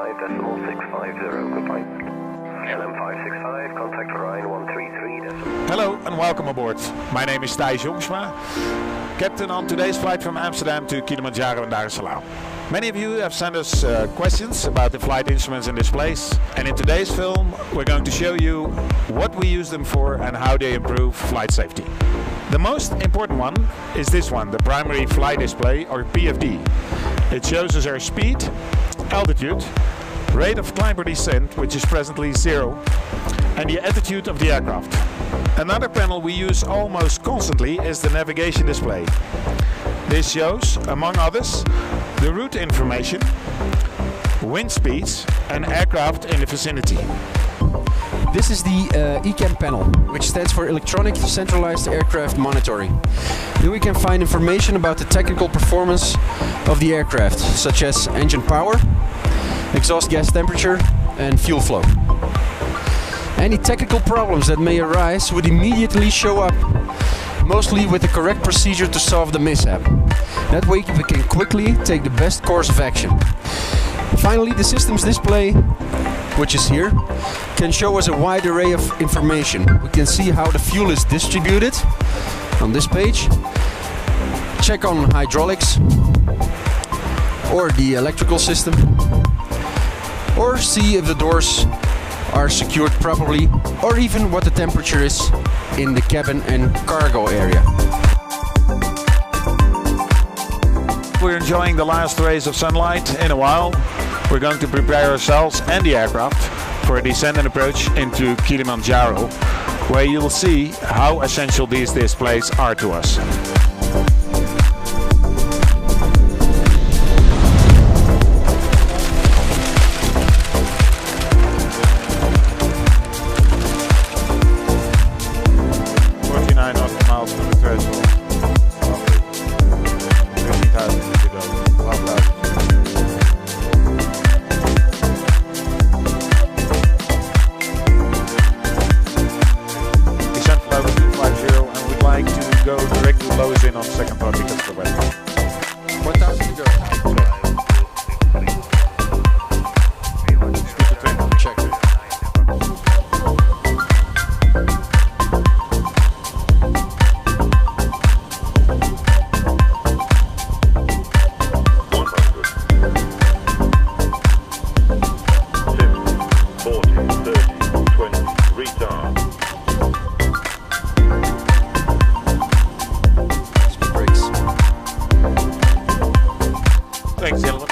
565.650, goodbye. KLM 565, contact Orion 133. Hello and welcome aboard. My name is Thijs Jongsma, captain on today's flight from Amsterdam to Kilimanjaro and Dar es Salaam. Many of you have sent us questions about the flight instruments and displays, and in today's film we're going to show you what we use them for and how they improve flight safety. The most important one is this one, the primary flight display, or PFD. It shows us our speed, altitude, rate of climb or descent, which is presently 0, and the attitude of the aircraft. Another panel we use almost constantly is the navigation display. This shows, among others, the route information, wind speeds and aircraft in the vicinity. This is the ECAM panel, which stands for Electronic Centralized Aircraft Monitoring. Here we can find information about the technical performance of the aircraft, such as engine power, exhaust gas temperature and fuel flow. Any technical problems that may arise would immediately show up, mostly with the correct procedure to solve the mishap. That way we can quickly take the best course of action. Finally, the system's display, which is here, can show us a wide array of information. We can see how the fuel is distributed on this page, check on hydraulics or the electrical system, or see if the doors are secured properly, or even what the temperature is in the cabin and cargo area. We're enjoying the last rays of sunlight in a while. We're going to prepare ourselves and the aircraft for a descent and approach into Kilimanjaro, where you'll see how essential these displays are to us. Miles from the threshold. 15,000 to go. 12,000. Descent flow is 250 and we'd like to go direct to close in on the second part because of the weather. 1,000 to go. Check. Thanks, gentlemen.